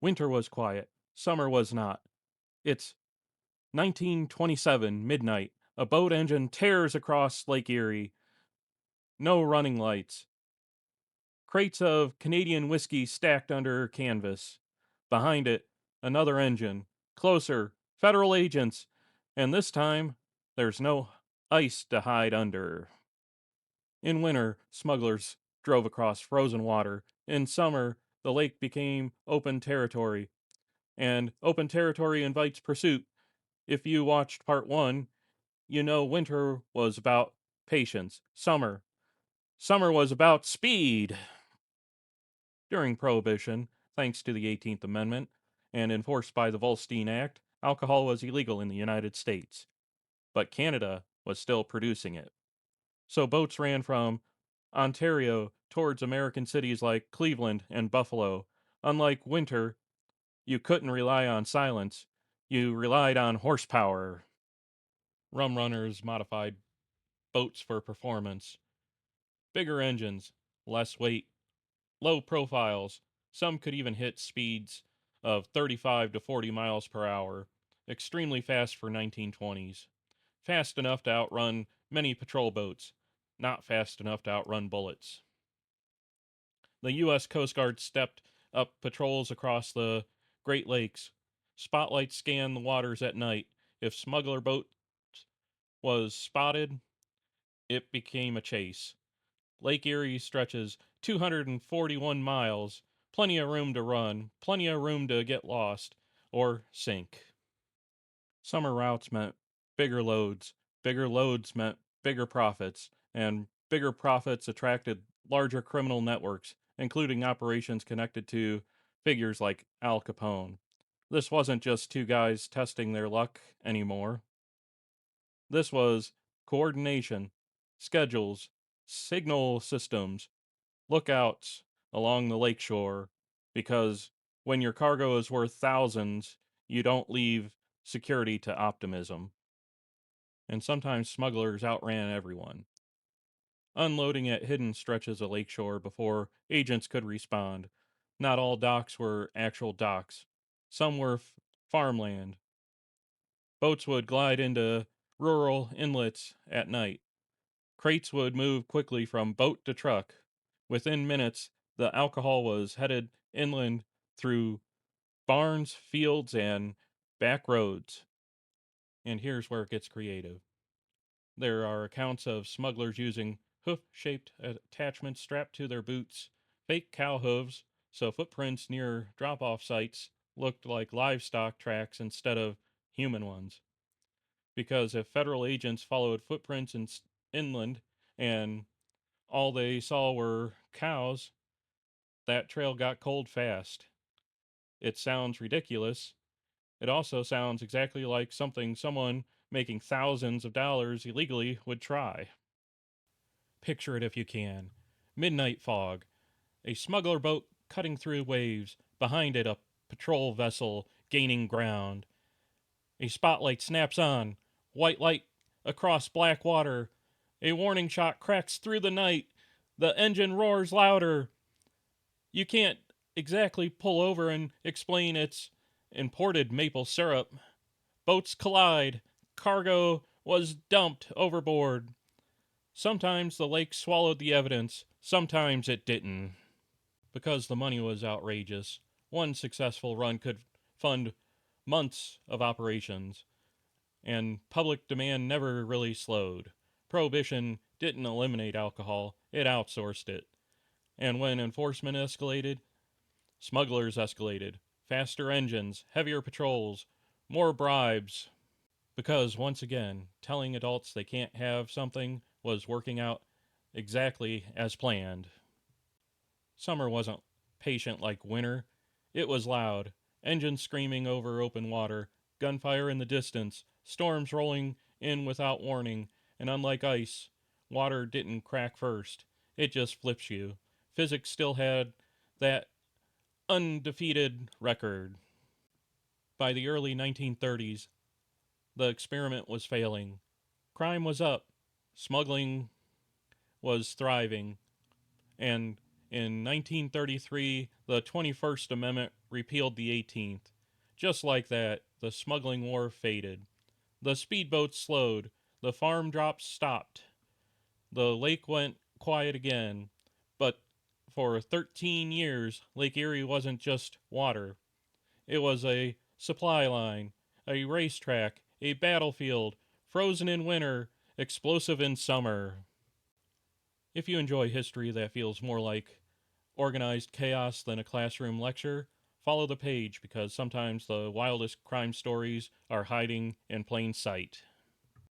Winter was quiet. Summer was not. It's 1927, midnight. A boat engine tears across Lake Erie. No running lights. Crates of Canadian whiskey stacked under canvas. Behind it, another engine. Closer, federal agents. And this time, there's no ice to hide under. In winter, smugglers drove across frozen water. In summer, the lake became open territory. And open territory invites pursuit. If you watched part one, you know winter was about patience. Summer was about speed. During Prohibition, thanks to the 18th Amendment and enforced by the Volsted Act, alcohol was illegal in the United States. But Canada was still producing it. So boats ran from Ontario towards American cities like Cleveland and Buffalo. Unlike winter, you couldn't rely on silence, you relied on horsepower. Rum runners modified boats for performance. Bigger engines, less weight, low profiles. Some could even hit speeds of 35 to 40 miles per hour. Extremely fast for 1920s. Fast enough to outrun many patrol boats. Not fast enough to outrun bullets. The U.S. Coast Guard stepped up patrols across the Great Lakes. Spotlights scanned the waters at night. If smuggler boat was spotted, it became a chase. Lake Erie stretches 241 miles, plenty of room to run, plenty of room to get lost or sink. Summer routes meant bigger loads meant bigger profits, and bigger profits attracted larger criminal networks, including operations connected to figures like Al Capone. This wasn't just two guys testing their luck anymore. This was coordination, schedules, signal systems, lookouts along the lakeshore, because when your cargo is worth thousands, you don't leave security to optimism. And sometimes smugglers outran everyone, unloading at hidden stretches of lakeshore before agents could respond. Not all docks were actual docks, some were farmland. Boats would glide into rural inlets at night. Crates would move quickly from boat to truck. Within minutes, the alcohol was headed inland through barns, fields, and back roads. And here's where it gets creative. There are accounts of smugglers using hoof shaped attachments strapped to their boots, fake cow hooves, so footprints near drop off sites looked like livestock tracks instead of human ones. Because if federal agents followed footprints inland and all they saw were cows, that trail got cold fast. It sounds ridiculous. It also sounds exactly like something someone making thousands of dollars illegally would try. Picture it if you can. Midnight fog, a smuggler boat cutting through waves, behind it a patrol vessel gaining ground. A spotlight snaps on, white light across black water. A warning shot cracks through the night. The engine roars louder. You can't exactly pull over and explain it's imported maple syrup. Boats collide. Cargo was dumped overboard. Sometimes the lake swallowed the evidence, sometimes it didn't. Because the money was outrageous, one successful run could fund months of operations, and public demand never really slowed. Prohibition didn't eliminate alcohol, it outsourced it. And when enforcement escalated, smugglers escalated. Faster engines, heavier patrols, more bribes. Because, once again, telling adults they can't have something was working out exactly as planned. Summer wasn't patient like winter. It was loud. Engines screaming over open water, gunfire in the distance, storms rolling in without warning, and unlike ice, water didn't crack first. It just flips you. Physics still had that undefeated record. By the early 1930s, the experiment was failing. Crime was up, smuggling was thriving, and In 1933, the 21st Amendment repealed the 18th. Just like that, the smuggling war faded. The speedboats slowed. The farm drops stopped. The lake went quiet again. But for 13 years, Lake Erie wasn't just water. It was a supply line, a racetrack, a battlefield, frozen in winter, explosive in summer. If you enjoy history that feels more like organized chaos than a classroom lecture, follow the page because sometimes the wildest crime stories are hiding in plain sight.